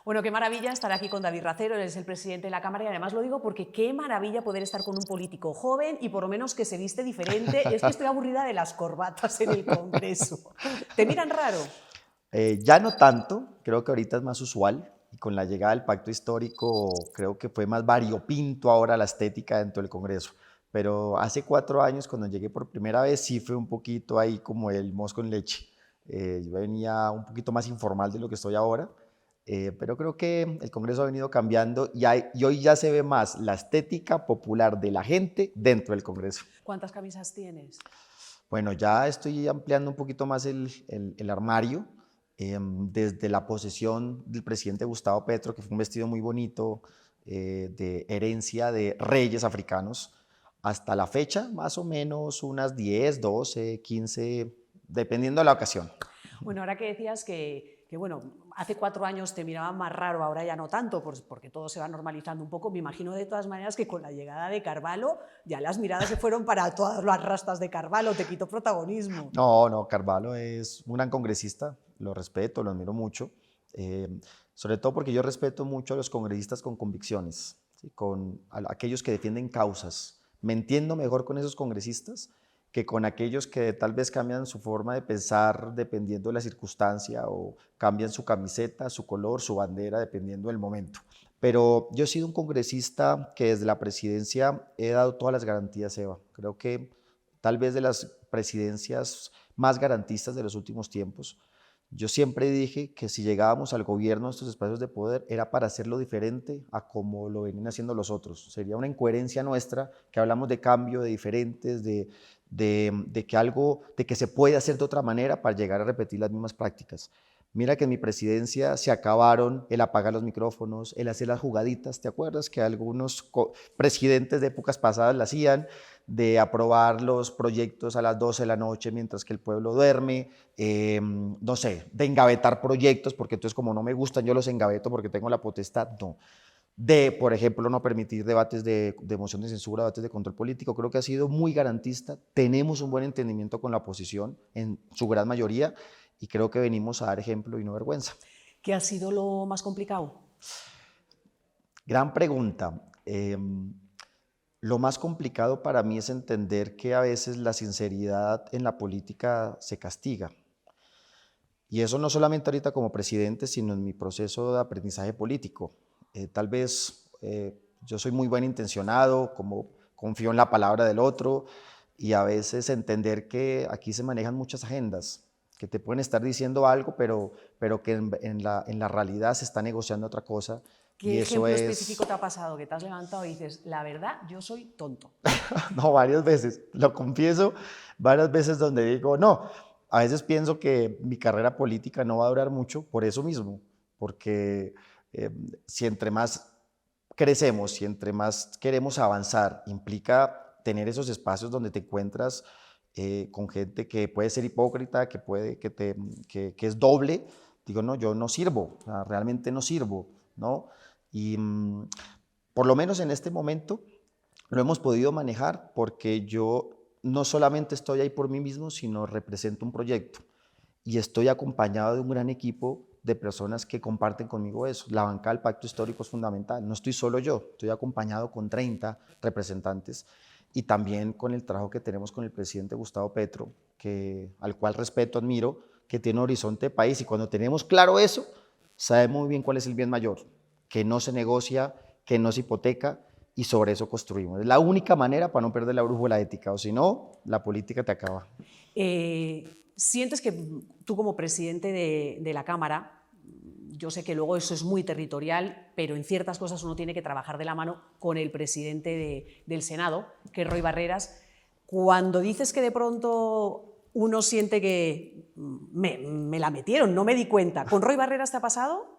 Bueno, qué maravilla estar aquí con David Racero, él es el presidente de la Cámara y además lo digo porque qué maravilla poder estar con un político joven y por lo menos que se viste diferente. Es que estoy aburrida de las corbatas en el Congreso. ¿Te miran raro? Ya no tanto, creo que ahorita es más usual y con la llegada del pacto histórico creo que fue más variopinto ahora la estética dentro del Congreso. Pero hace 4 años cuando llegué por primera vez sí fue un poquito ahí como el mosco en leche. Yo venía un poquito más informal de lo que estoy ahora, pero creo que el Congreso ha venido cambiando y hoy ya se ve más la estética popular de la gente dentro del Congreso. ¿Cuántas camisas tienes? Bueno, ya estoy ampliando un poquito más el armario, desde la posesión del presidente Gustavo Petro, que fue un vestido muy bonito, de herencia de reyes africanos, hasta la fecha, más o menos unas 10, 12, 15, dependiendo de la ocasión. Bueno, ahora que decías bueno, hace 4 años te miraban más raro, ahora ya no tanto, porque todo se va normalizando un poco. Me imagino de todas maneras que con la llegada de Carvalho ya las miradas se fueron para todas las rastas de Carvalho, te quitó protagonismo. No, no, Carvalho es un gran congresista, lo respeto, lo admiro mucho, eh, sobre todo porque yo respeto mucho a los congresistas con convicciones, ¿sí? Con aquellos que defienden causas. Me entiendo mejor con esos congresistas que con aquellos que tal vez cambian su forma de pensar dependiendo de la circunstancia o cambian su camiseta, su color, su bandera, dependiendo del momento. Pero yo he sido un congresista que desde la presidencia he dado todas las garantías, Eva. Creo que tal vez de las presidencias más garantistas de los últimos tiempos. Yo siempre dije que si llegábamos al gobierno, a estos espacios de poder, era para hacerlo diferente a como lo venían haciendo los otros. Sería una incoherencia nuestra que hablamos de cambio, de diferentes, de que se puede hacer de otra manera para llegar a repetir las mismas prácticas. Mira que en mi presidencia se acabaron el apagar los micrófonos, el hacer las jugaditas. ¿Te acuerdas que algunos presidentes de épocas pasadas la hacían? De aprobar los proyectos a las 12 de la noche mientras que el pueblo duerme, no sé, de engavetar proyectos, porque entonces como no me gustan yo los engaveto porque tengo la potestad, no. De, por ejemplo, no permitir debates de moción de censura, debates de control político, creo que ha sido muy garantista, tenemos un buen entendimiento con la oposición en su gran mayoría y creo que venimos a dar ejemplo y no vergüenza. ¿Qué ha sido lo más complicado? Gran pregunta. Lo más complicado para mí es entender que a veces la sinceridad en la política se castiga. Y eso no solamente ahorita como presidente, sino en mi proceso de aprendizaje político. Tal vez yo soy muy buen intencionado, como confío en la palabra del otro, y a veces entender que aquí se manejan muchas agendas, que te pueden estar diciendo algo, pero que en la realidad se está negociando otra cosa, y ¿Qué eso ejemplo específico es. te ha pasado? Que te has levantado y dices, la verdad, yo soy tonto. No, varias veces, lo confieso, varias veces donde digo, no, a veces pienso que mi carrera política no va a durar mucho por eso mismo, porque eh, si entre más crecemos, si entre más queremos avanzar, implica tener esos espacios donde te encuentras con gente que puede ser hipócrita, que es doble, digo, no, yo no sirvo, o sea, realmente no sirvo, ¿no? Y por lo menos en este momento lo hemos podido manejar porque yo no solamente estoy ahí por mí mismo, sino represento un proyecto y estoy acompañado de un gran equipo de personas que comparten conmigo eso. La banca del Pacto Histórico es fundamental. No estoy solo yo, estoy acompañado con 30 representantes y también con el trabajo que tenemos con el presidente Gustavo Petro, al cual respeto, admiro, que tiene un horizonte de país y cuando tenemos claro eso, sabemos muy bien cuál es el bien mayor, que no se negocia, que no se hipoteca y sobre eso construimos. Es la única manera para no perder la brújula ética, o si no, la política te acaba. ¿Sientes que tú como presidente de la Cámara, yo sé que luego eso es muy territorial, pero en ciertas cosas uno tiene que trabajar de la mano con el presidente del Senado, que es Roy Barreras, cuando dices que de pronto uno siente que me la metieron, no me di cuenta, ¿con Roy Barreras te ha pasado?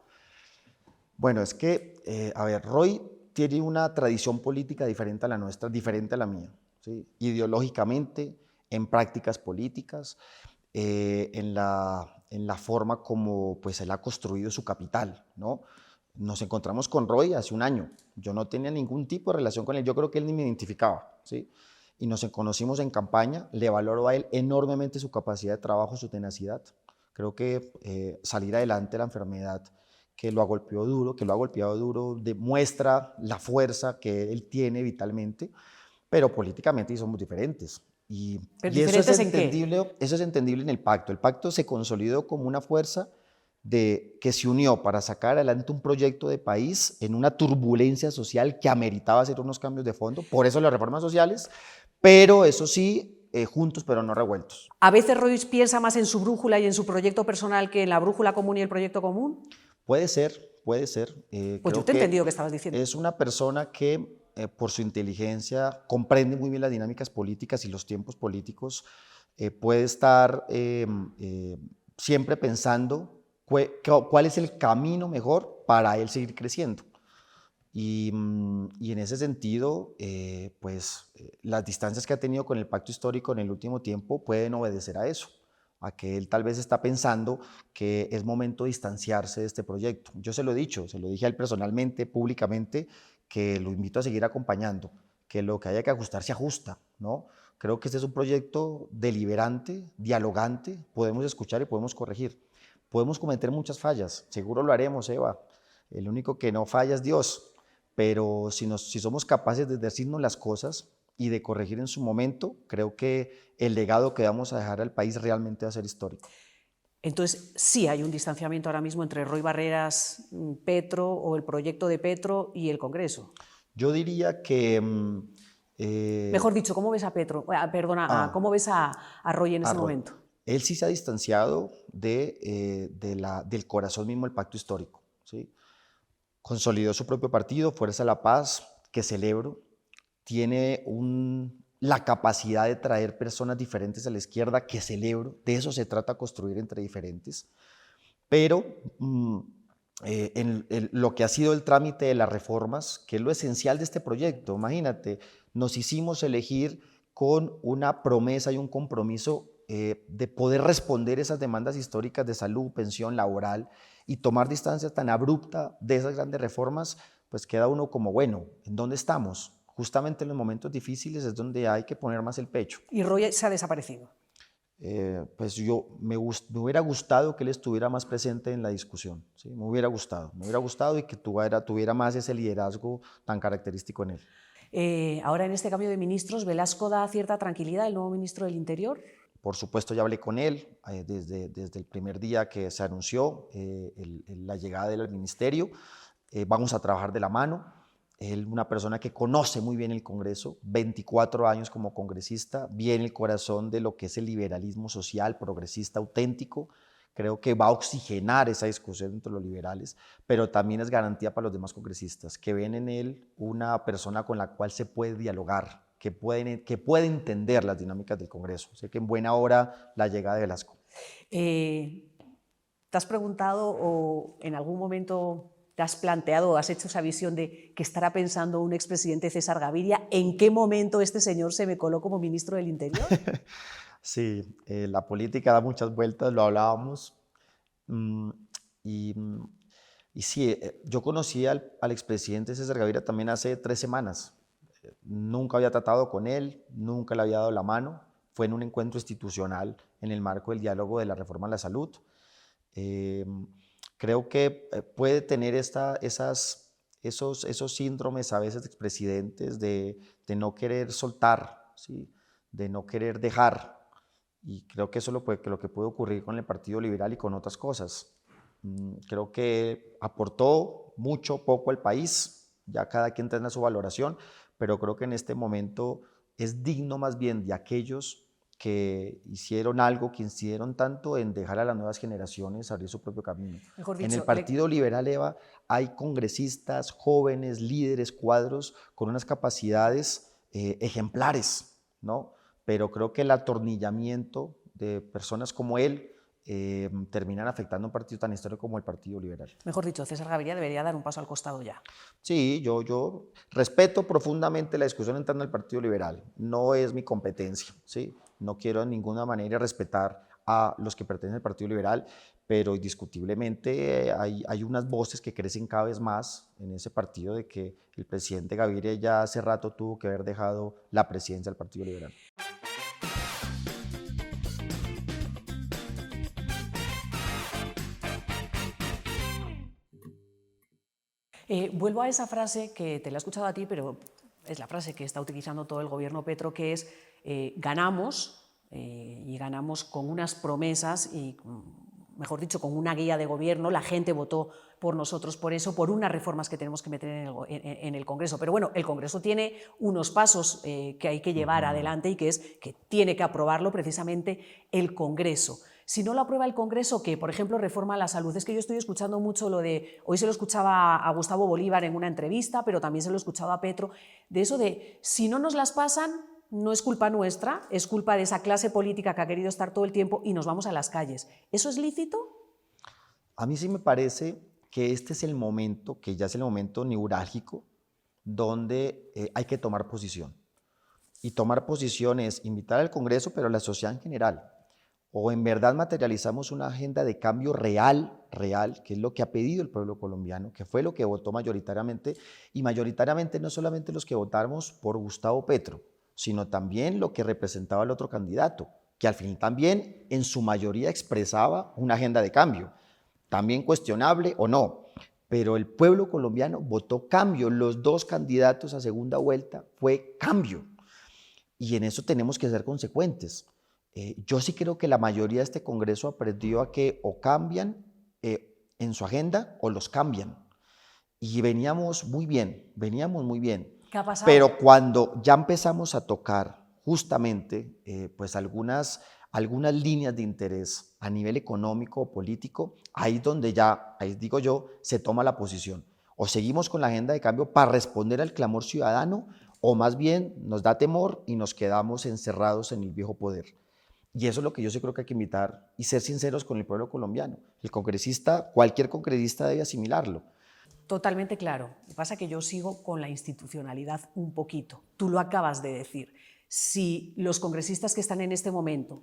Bueno, es que, a ver, Roy tiene una tradición política diferente a la nuestra, diferente a la mía, ¿sí? Ideológicamente, en prácticas políticas, en la forma como pues, él ha construido su capital, ¿no? Nos encontramos con Roy hace un año, yo no tenía ningún tipo de relación con él, yo creo que él ni me identificaba, ¿sí? Y nos conocimos en campaña, le valoro a él enormemente su capacidad de trabajo, su tenacidad. Creo que salir adelante de la enfermedad que lo ha golpeado duro, demuestra la fuerza que él tiene vitalmente, pero políticamente somos diferentes. ¿Pero Y diferentes en qué? eso es entendible en el pacto. El pacto se consolidó como una fuerza que se unió para sacar adelante un proyecto de país en una turbulencia social que ameritaba hacer unos cambios de fondo, por eso las reformas sociales, pero eso sí, juntos pero no revueltos. ¿A veces Roy piensa más en su brújula y en su proyecto personal que en la brújula común y el proyecto común? Puede ser, puede ser. Pues yo Creo te he que entendido que estabas diciendo. es una persona que por su inteligencia comprende muy bien las dinámicas políticas y los tiempos políticos, puede estar siempre pensando cuál es el camino mejor para él seguir creciendo. Y en ese sentido, las distancias que ha tenido con el pacto histórico en el último tiempo pueden obedecer a eso, a que él tal vez está pensando que es momento de distanciarse de este proyecto. Yo se lo he dicho, se lo dije a él personalmente, públicamente, que lo invito a seguir acompañando, que lo que haya que ajustar se ajusta, ¿no? Creo que este es un proyecto deliberante, dialogante, podemos escuchar y podemos corregir. Podemos cometer muchas fallas, seguro lo haremos, Eva. El único que no falla es Dios, pero si somos capaces de decirnos las cosas y de corregir en su momento, creo que el legado que vamos a dejar al país realmente va a ser histórico. Entonces, sí hay un distanciamiento ahora mismo entre Roy Barreras, Petro o el proyecto de Petro y el Congreso. Yo diría que... Mejor dicho, ¿cómo ves a Petro? ¿Cómo ves a Roy en ese momento? Él sí se ha distanciado del corazón mismo del pacto histórico, ¿sí? Consolidó su propio partido, Fuerza de la Paz, que celebro. Tiene la capacidad de traer personas diferentes a la izquierda, que celebro. De eso se trata, construir entre diferentes. Pero en lo que ha sido el trámite de las reformas, que es lo esencial de este proyecto, imagínate, nos hicimos elegir con una promesa y un compromiso de poder responder esas demandas históricas de salud, pensión, laboral, y tomar distancia tan abrupta de esas grandes reformas, pues queda uno como, bueno, ¿en dónde estamos? Justamente en los momentos difíciles es donde hay que poner más el pecho. Y Roy se ha desaparecido. Pues me hubiera gustado que él estuviera más presente en la discusión, ¿sí? Me hubiera gustado y que tuviera más ese liderazgo tan característico en él. Ahora en este cambio de ministros, ¿Velasco da cierta tranquilidad, el nuevo ministro del Interior? Por supuesto, ya hablé con él desde el primer día que se anunció la llegada del ministerio. Vamos a trabajar de la mano. Él, una persona que conoce muy bien el Congreso, 24 años como congresista, viene el corazón de lo que es el liberalismo social, progresista, auténtico. Creo que va a oxigenar esa discusión entre los liberales, pero también es garantía para los demás congresistas, que ven en él una persona con la cual se puede dialogar, que puede entender las dinámicas del Congreso. Sé que en buena hora la llegada de Velasco. ¿Te has preguntado o en algún momento te has planteado o has hecho esa visión de qué estará pensando un expresidente César Gaviria? ¿En qué momento este señor se me coló como ministro del Interior? Sí, la política da muchas vueltas, lo hablábamos. Y sí, yo conocí al expresidente César Gaviria también hace 3 semanas. Nunca había tratado con él, nunca le había dado la mano. Fue en un encuentro institucional en el marco del diálogo de la reforma a la salud. Creo que puede tener esos síndromes a veces de expresidentes de no querer soltar, ¿sí? De no querer dejar. Y creo que eso es lo que puede ocurrir con el Partido Liberal y con otras cosas. Creo que aportó mucho, poco al país, ya cada quien tendrá su valoración, pero creo que en este momento es digno más bien de aquellos que hicieron algo, que incidieron tanto en dejar a las nuevas generaciones abrir su propio camino. Mejor dicho, en el Partido Liberal, Eva, hay congresistas, jóvenes, líderes, cuadros con unas capacidades ejemplares, ¿no? Pero creo que el atornillamiento de personas como él terminan afectando a un partido tan histórico como el Partido Liberal. Mejor dicho, César Gaviria debería dar un paso al costado ya. Sí, yo respeto profundamente la discusión entrando al Partido Liberal. No es mi competencia, ¿sí? No quiero de ninguna manera respetar a los que pertenecen al Partido Liberal, pero indiscutiblemente hay unas voces que crecen cada vez más en ese partido de que el presidente Gaviria ya hace rato tuvo que haber dejado la presidencia del Partido Liberal. Vuelvo a esa frase que te la he escuchado a ti, pero es la frase que está utilizando todo el gobierno Petro, que es ganamos y ganamos con unas promesas y, mejor dicho, con una guía de gobierno. La gente votó por nosotros por eso, por unas reformas que tenemos que meter en el Congreso. Pero bueno, el Congreso tiene unos pasos que hay que llevar adelante y que es que tiene que aprobarlo precisamente el Congreso. Si no lo aprueba el Congreso, que por ejemplo reforma la salud. Es que yo estoy escuchando mucho lo de, hoy se lo escuchaba a Gustavo Bolívar en una entrevista, pero también se lo escuchaba a Petro, de eso de si no nos las pasan, no es culpa nuestra, es culpa de esa clase política que ha querido estar todo el tiempo y nos vamos a las calles. ¿Eso es lícito? A mí sí me parece que este es el momento, que ya es el momento neurálgico, donde hay que tomar posición. Y tomar posición es invitar al Congreso, pero a la sociedad en general. O en verdad materializamos una agenda de cambio real, que es lo que ha pedido el pueblo colombiano, que fue lo que votó mayoritariamente, y mayoritariamente no solamente los que votamos por Gustavo Petro, sino también lo que representaba el otro candidato, que al fin también en su mayoría expresaba una agenda de cambio, también cuestionable o no, pero el pueblo colombiano votó cambio. Los dos candidatos a segunda vuelta fue cambio, y en eso tenemos que ser consecuentes. Yo sí creo que la mayoría de este Congreso aprendió a que o cambian en su agenda o los cambian. Y veníamos muy bien. ¿Qué ha pasado? Pero cuando ya empezamos a tocar justamente pues algunas líneas de interés a nivel económico o político, ahí es donde ya, ahí digo yo, se toma la posición. O seguimos con la agenda de cambio para responder al clamor ciudadano, o más bien nos da temor y nos quedamos encerrados en el viejo poder. Y eso es lo que yo sí creo que hay que invitar y ser sinceros con el pueblo colombiano. El congresista, cualquier congresista debe asimilarlo. Totalmente claro. Lo que pasa es que yo sigo con la institucionalidad un poquito. Tú lo acabas de decir. Si los congresistas que están en este momento,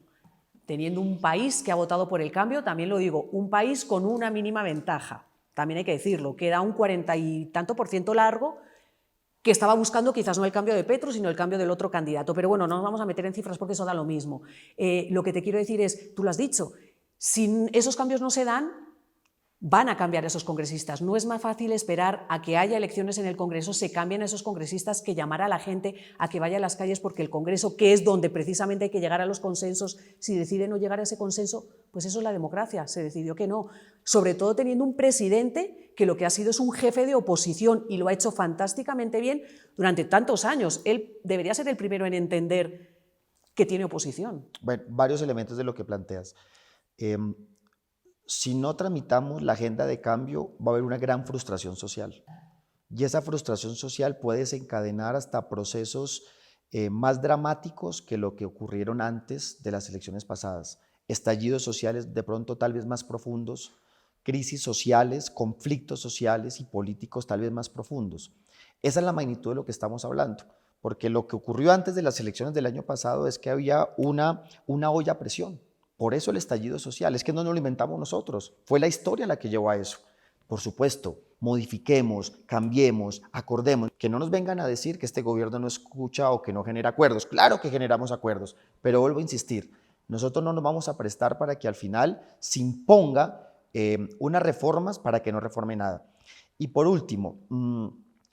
teniendo un país que ha votado por el cambio, también lo digo, un país con una mínima ventaja, también hay que decirlo, queda un 40 y tanto % largo, que estaba buscando quizás no el cambio de Petro, sino el cambio del otro candidato. Pero bueno, no nos vamos a meter en cifras porque eso da lo mismo. Lo que te quiero decir es, tú lo has dicho, si esos cambios no se dan, van a cambiar esos congresistas. No es más fácil esperar a que haya elecciones en el Congreso, se cambien esos congresistas, que llamar a la gente a que vaya a las calles, porque el Congreso, que es donde precisamente hay que llegar a los consensos, si decide no llegar a ese consenso, pues eso es la democracia, se decidió que no. Sobre todo teniendo un presidente que lo que ha sido es un jefe de oposición y lo ha hecho fantásticamente bien durante tantos años. Él debería ser el primero en entender que tiene oposición. Bueno, varios elementos de lo que planteas. Si no tramitamos la agenda de cambio, va a haber una gran frustración social. Y esa frustración social puede desencadenar hasta procesos más dramáticos que lo que ocurrieron antes de las elecciones pasadas. Estallidos sociales de pronto tal vez más profundos, crisis sociales, conflictos sociales y políticos tal vez más profundos. Esa es la magnitud de lo que estamos hablando, porque lo que ocurrió antes de las elecciones del año pasado es que había una olla a presión. Por eso el estallido social, es que no nos lo inventamos nosotros, fue la historia la que llevó a eso. Por supuesto, modifiquemos, cambiemos, acordemos, que no nos vengan a decir que este gobierno no escucha o que no genera acuerdos. Claro que generamos acuerdos, pero vuelvo a insistir, nosotros no nos vamos a prestar para que al final se imponga unas reformas para que no reforme nada. Y por último,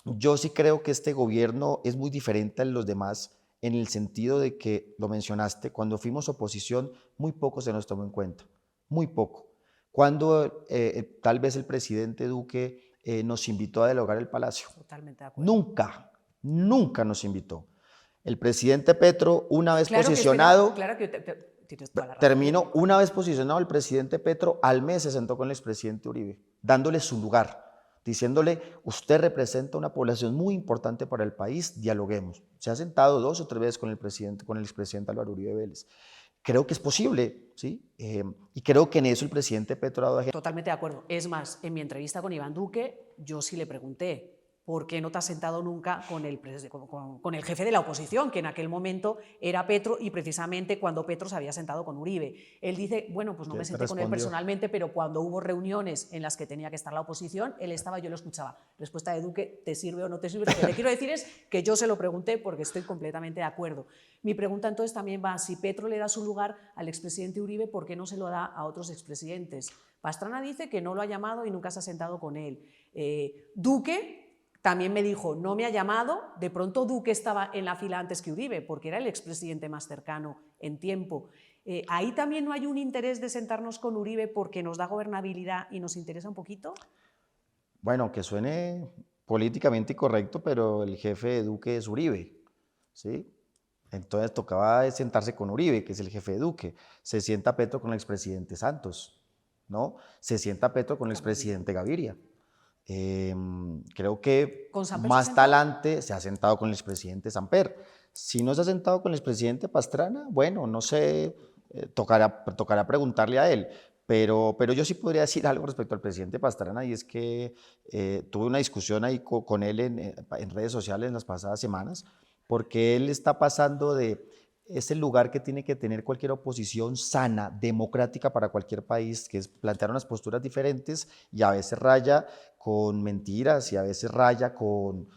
yo sí creo que este gobierno es muy diferente a los demás, en el sentido de que, lo mencionaste, cuando fuimos oposición, muy poco se nos tomó en cuenta, muy poco. Cuando tal vez el presidente Duque nos invitó a dialogar el Palacio. Totalmente de acuerdo. Nunca nos invitó. El presidente Petro, una vez Claro posicionado, tienes toda la razón. terminó, una vez posicionado el presidente Petro, al mes se sentó con el expresidente Uribe, dándole su lugar, diciéndole, usted representa una población muy importante para el país, dialoguemos. Se ha sentado 2 o 3 veces con el expresidente Álvaro Uribe Vélez. Creo que es posible, ¿sí? Y creo que en eso el presidente Petro ha dado ejemplo. Totalmente de acuerdo. Es más, en mi entrevista con Iván Duque, yo sí le pregunté, ¿por qué no te has sentado nunca con con el jefe de la oposición, que en aquel momento era Petro, y precisamente cuando Petro se había sentado con Uribe? Él dice, bueno, pues no ¿Qué me te senté con él respondió? personalmente, pero cuando hubo reuniones en las que tenía que estar la oposición, él estaba, yo lo escuchaba. Respuesta de Duque, ¿te sirve o no te sirve? Lo que te quiero decir es que yo se lo pregunté porque estoy completamente de acuerdo. Mi pregunta entonces también va, si Petro le da su lugar al expresidente Uribe, ¿por qué no se lo da a otros expresidentes? Pastrana dice que no lo ha llamado y nunca se ha sentado con él. Duque también me dijo, no me ha llamado, de pronto Duque estaba en la fila antes que Uribe, porque era el expresidente más cercano en tiempo. ¿Ahí también no hay un interés de sentarnos con Uribe porque nos da gobernabilidad y nos interesa un poquito? Bueno, que suene políticamente incorrecto, pero el jefe de Duque es Uribe, ¿sí? Entonces tocaba sentarse con Uribe, que es el jefe de Duque. Se sienta Petro con el expresidente Santos, ¿no? Se sienta Petro con el expresidente Gaviria. Creo que ¿Con Samper se más sentó? talante se ha sentado con el expresidente Samper. Si no se ha sentado con el expresidente Pastrana, bueno, no sé, tocará preguntarle a él. Pero yo sí podría decir algo respecto al presidente Pastrana, y es que tuve una discusión ahí con él en redes sociales en las pasadas semanas, porque él está pasando de ese lugar que tiene que tener cualquier oposición sana, democrática para cualquier país, que es plantear unas posturas diferentes, y a veces raya con mentiras y a veces raya con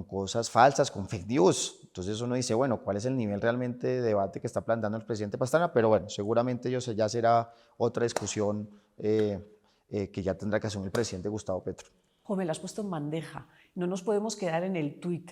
cosas falsas, con fake news. Entonces uno dice, bueno, ¿cuál es el nivel realmente de debate que está planteando el presidente Pastrana? Pero bueno, seguramente ya será otra discusión que ya tendrá que asumir el presidente Gustavo Petro. Jo, me lo has puesto en bandeja. No nos podemos quedar en el tuit.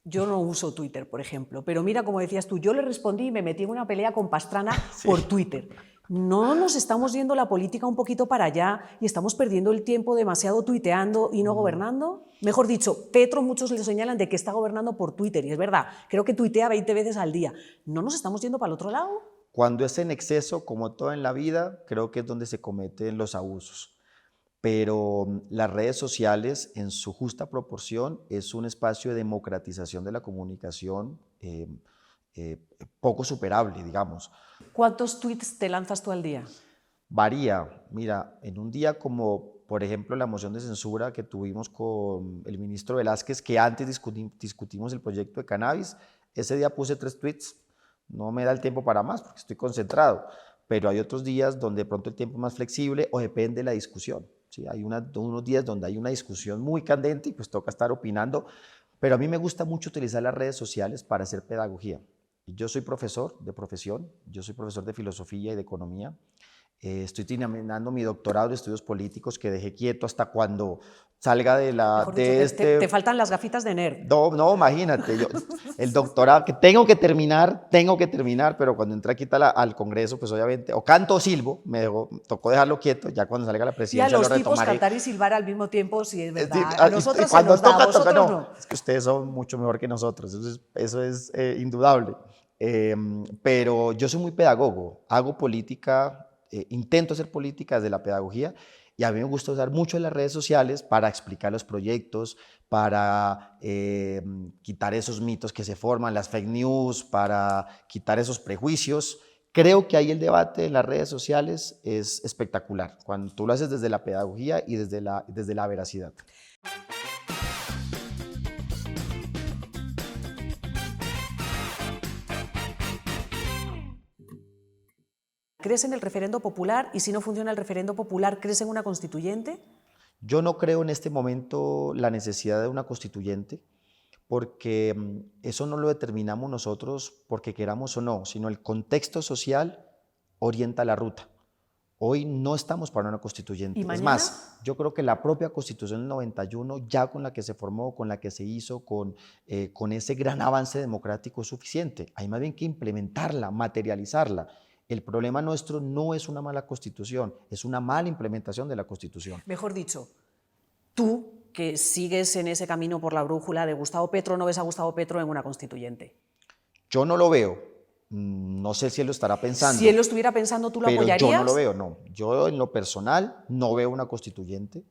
Yo no uso Twitter, por ejemplo, pero mira, como decías tú, yo le respondí y me metí en una pelea con Pastrana por Twitter. ¿No nos estamos yendo la política un poquito para allá y estamos perdiendo el tiempo demasiado tuiteando y no gobernando? Mejor dicho, Petro, muchos le señalan de que está gobernando por Twitter, y es verdad, creo que tuitea 20 veces al día. ¿No nos estamos yendo para el otro lado? Cuando es en exceso, como todo en la vida, creo que es donde se cometen los abusos. Pero las redes sociales, en su justa proporción, es un espacio de democratización de la comunicación eh, poco superable, digamos. ¿Cuántos tweets te lanzas tú al día? Varía. Mira, en un día como, por ejemplo, la moción de censura que tuvimos con el ministro Velázquez, que antes discutimos el proyecto de cannabis, ese día puse 3 tweets. No me da el tiempo para más porque estoy concentrado, pero hay otros días donde de pronto el tiempo es más flexible o depende de la discusión. ¿Sí? Hay unos días donde hay una discusión muy candente y pues toca estar opinando, pero a mí me gusta mucho utilizar las redes sociales para hacer pedagogía. Yo soy profesor de profesión, yo soy profesor de filosofía y de economía. Estoy terminando mi doctorado de estudios políticos que dejé quieto hasta cuando salga Mejor dicho, te faltan las gafitas de nerd. No, no, imagínate, el doctorado que tengo que terminar, pero cuando entré aquí al Congreso, pues obviamente, o canto o silbo, tocó dejarlo quieto, ya cuando salga la Y a presidencia los lo tipos retomaré. cantar y silbar al mismo tiempo, sí es verdad. Ah, A nosotros se cuando nos da, a toca, vosotros no, no. es que ustedes son mucho mejor que nosotros, eso es indudable. Pero yo soy muy pedagogo, hago política, intento hacer política desde la pedagogía, y a mí me gusta usar mucho las redes sociales para explicar los proyectos, para quitar esos mitos que se forman, las fake news, para quitar esos prejuicios. Creo que ahí el debate en las redes sociales es espectacular, cuando tú lo haces desde la pedagogía y desde la veracidad. ¿Crees en el referendo popular? Y si no funciona el referendo popular, ¿crees en una constituyente? Yo no creo en este momento la necesidad de una constituyente, porque eso no lo determinamos nosotros porque queramos o no, sino el contexto social orienta la ruta. Hoy no estamos para una constituyente. ¿Y Es mañana? más, yo creo que la propia Constitución del 91, ya con la que se formó, con la que se hizo, con ese gran avance democrático es suficiente. Hay más bien que implementarla, materializarla. El problema nuestro no es una mala Constitución, es una mala implementación de la Constitución. Mejor dicho, tú, que sigues en ese camino por la brújula de Gustavo Petro, no ves a Gustavo Petro en una constituyente. Yo no lo veo, no sé si él lo estará pensando. Si él lo estuviera pensando, ¿tú lo Pero apoyarías? yo no lo veo, no. Yo en lo personal no veo una constituyente.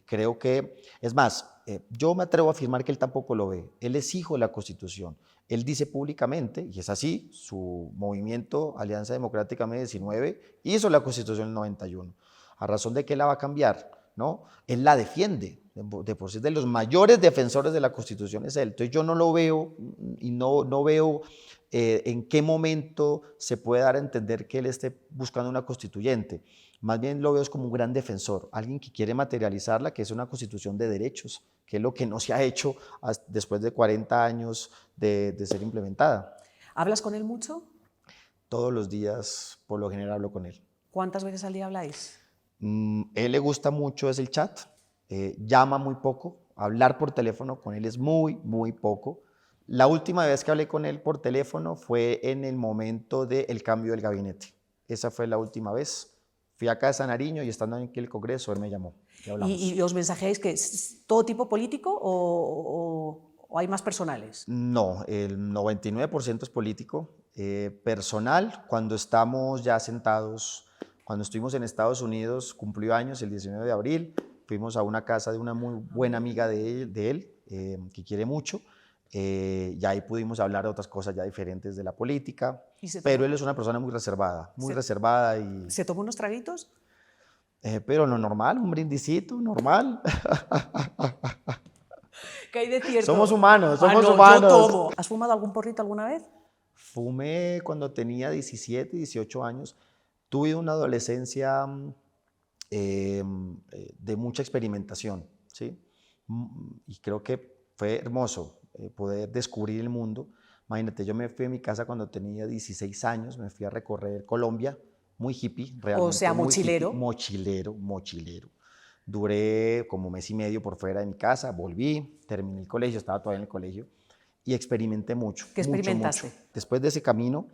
Creo que, es más, yo me atrevo a afirmar que él tampoco lo ve. Él es hijo de la Constitución. Él dice públicamente, y es así, su movimiento Alianza Democrática M19 hizo la Constitución en el 91. ¿A razón de que la va a cambiar? ¿no? Él la defiende, de por sí de los mayores defensores de la Constitución es él. Entonces yo no lo veo y no veo en qué momento se puede dar a entender que él esté buscando una constituyente. Más bien lo veo como un gran defensor, alguien que quiere materializarla, que es una constitución de derechos, que es lo que no se ha hecho después de 40 años de ser implementada. ¿Hablas con él mucho? Todos los días, por lo general, hablo con él. ¿Cuántas veces al día habláis? Él le gusta mucho es el chat, llama muy poco, hablar por teléfono con él es muy poco. La última vez que hablé con él por teléfono fue en el momento del cambio del gabinete. Esa fue la última vez. Fui acá a San Nariño y estando aquí en el Congreso, él me llamó y hablamos. ¿Y os mensajeáis que es todo tipo político o hay más personales? No, el 99% es político. Personal, cuando estamos ya sentados, cuando estuvimos en Estados Unidos, cumplió años el 19 de abril, fuimos a una casa de una muy buena amiga de él que quiere mucho, y ahí pudimos hablar de otras cosas ya diferentes de la política, pero él es una persona muy reservada y... ¿Se tomó unos traguitos? Pero lo normal, un brindisito, normal. ¿Qué hay de cierto? Somos humanos, somos no, humanos. Yo tomo. ¿Has fumado algún porrito alguna vez? Fumé cuando tenía 17, 18 años. Tuve una adolescencia de mucha experimentación, ¿sí? Y creo que fue hermoso poder descubrir el mundo. Imagínate, yo me fui a mi casa cuando tenía 16 años, me fui a recorrer Colombia, muy hippie, realmente. O sea, mochilero. Mochilero. Duré como mes y medio por fuera de mi casa, volví, terminé el colegio, estaba todavía en el colegio y experimenté mucho. ¿Qué experimentaste? Mucho. Después de ese camino,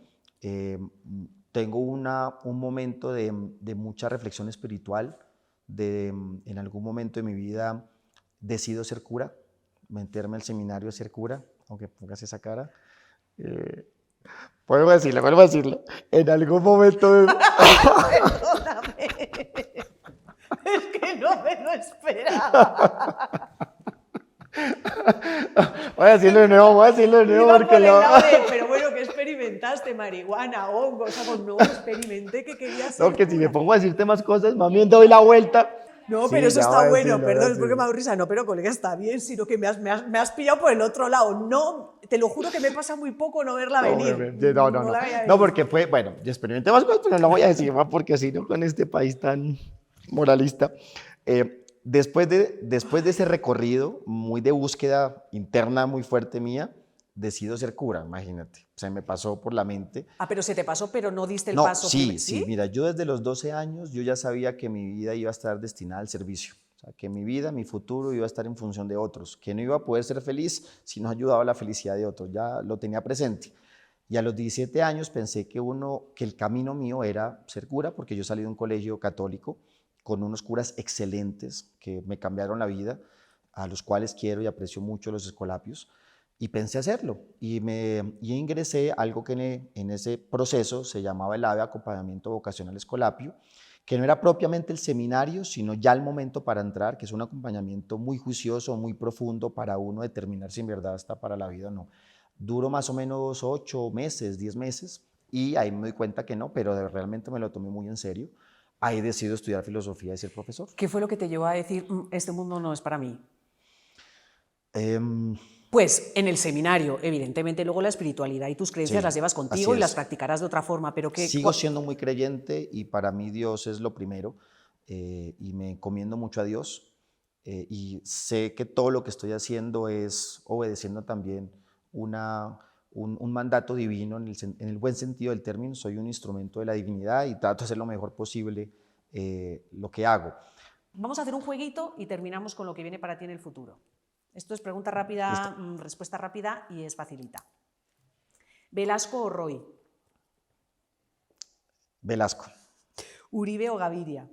tengo un momento de mucha reflexión espiritual. En algún momento de mi vida decido ser cura, meterme al seminario a ser cura, aunque pongas esa cara. Vuelvo a decirlo. En algún momento... Perdóname. Es que no me lo esperaba. Voy a decirlo de nuevo porque pero bueno, ¿qué experimentaste? Marihuana, hongos, no experimenté que querías ser. No, que si me pongo a decirte más cosas, más bien doy la vuelta. No, sí, pero eso está bueno, perdón, es porque me me ha dado risa. No, pero colega, está bien, sino que me has pillado por el otro lado. No, te lo juro que me pasa muy poco no verla venir. No, porque fue, bueno, yo experimenté más cosas, pero no voy a decir más porque si no, con este país tan moralista. Después de ese recorrido, muy de búsqueda interna muy fuerte mía, decido ser cura, imagínate. Se me pasó por la mente. Ah, pero se te pasó, pero no diste el paso. Sí, mira, yo desde los 12 años, yo ya sabía que mi vida iba a estar destinada al servicio. O sea, que mi vida, mi futuro iba a estar en función de otros, que no iba a poder ser feliz si no ayudaba a la felicidad de otros, ya lo tenía presente. Y a los 17 años pensé que el camino mío era ser cura, porque yo salí de un colegio católico con unos curas excelentes que me cambiaron la vida, a los cuales quiero y aprecio mucho, los escolapios, y pensé hacerlo. Y ingresé a algo que en ese proceso se llamaba el AVE, Acompañamiento Vocacional Escolapio, que no era propiamente el seminario, sino ya el momento para entrar, que es un acompañamiento muy juicioso, muy profundo para uno determinar si en verdad está para la vida o no. Duró más o menos 8 meses, 10 meses, y ahí me doy cuenta que no, pero realmente me lo tomé muy en serio. Ahí decido estudiar filosofía y ser profesor. ¿Qué fue lo que te llevó a decir, este mundo no es para mí? Pues en el seminario, evidentemente, luego la espiritualidad y tus creencias las llevas contigo y las practicarás de otra forma, pero ¿qué? Sigo siendo muy creyente y para mí Dios es lo primero, y me encomiendo mucho a Dios, y sé que todo lo que estoy haciendo es obedeciendo también un mandato divino en el buen sentido del término. Soy un instrumento de la divinidad y trato de hacer lo mejor posible lo que hago. Vamos a hacer un jueguito y terminamos con lo que viene para ti en el futuro. Esto es pregunta rápida, respuesta rápida y es facilita. ¿Velasco o Roy? Velasco. ¿Uribe o Gaviria?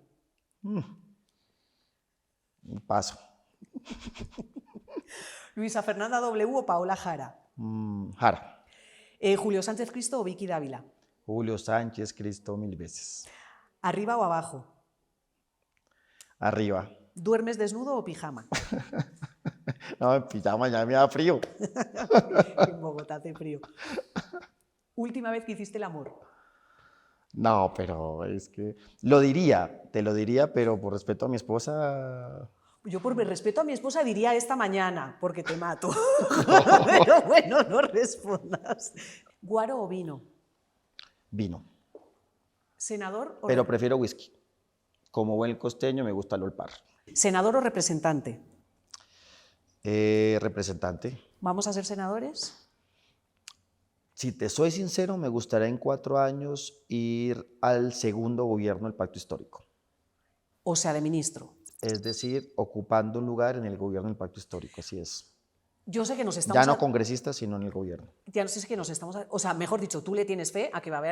Paso. ¿Luisa Fernanda W o Paola Jara? Jara. ¿Julio Sánchez Cristo o Vicky Dávila? Julio Sánchez Cristo 1000 veces. ¿Arriba o abajo? Arriba. ¿Duermes desnudo o pijama? No, en pijama ya me da frío. En Bogotá hace frío. ¿Última vez que hiciste el amor? No, pero es que lo diría, te lo diría, pero por respeto a mi esposa, Yo por respeto a mi esposa diría esta mañana, porque te mato. Pero bueno, no respondas. ¿Guaro o vino? vino. ¿Senador o, Pero prefiero whisky. Como buen costeño me gusta el olpar. senador o representante? Representante. ¿Vamos a ser senadores? Si te soy sincero, me gustaría en 4 años ir al segundo gobierno del Pacto Histórico. O sea, de ministro. Es decir, ocupando un lugar en el gobierno del Pacto Histórico, así es. Yo sé que nos Ya estamos... no congresista, sino en el gobierno. Ya no sé que nos estamos... O sea, mejor dicho, tú le tienes fe a que va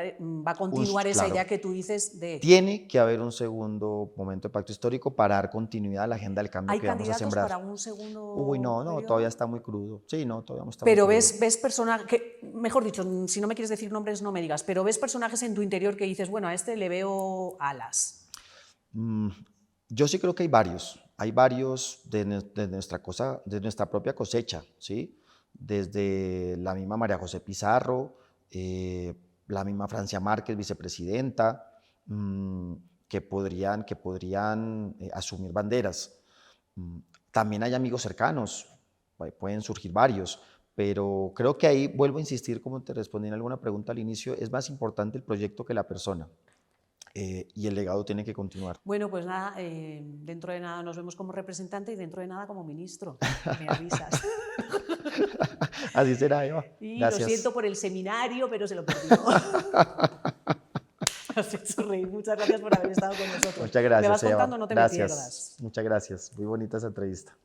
a continuar esa Claro. idea que tú dices de... Tiene que haber un segundo momento de Pacto Histórico para dar continuidad a la agenda del cambio ¿Hay que vamos a candidatos sembrar. para un segundo Uy, no, periodo? todavía está muy crudo. Sí, no, todavía está Pero muy crudo. ves personajes, que, mejor dicho, si no me quieres decir nombres, no me digas, pero ves personajes en tu interior que dices, bueno, a este le veo alas. Yo sí creo que hay varios de nuestra propia cosecha, ¿sí? Desde la misma María José Pizarro, la misma Francia Márquez, vicepresidenta, que podrían asumir banderas. También hay amigos cercanos, pueden surgir varios, pero creo que ahí vuelvo a insistir, como te respondí en alguna pregunta al inicio, es más importante el proyecto que la persona. Y el legado tiene que continuar. Bueno, pues nada, dentro de nada nos vemos como representante y dentro de nada como ministro. Me avisas. Así será, Eva. Y Gracias. lo siento por el seminario, pero se lo perdió. Me has hecho reír. Muchas gracias por haber estado con nosotros. Muchas gracias, Me vas Eva. contando, no te me Gracias. pierdas. Muchas gracias. Muy bonita esa entrevista.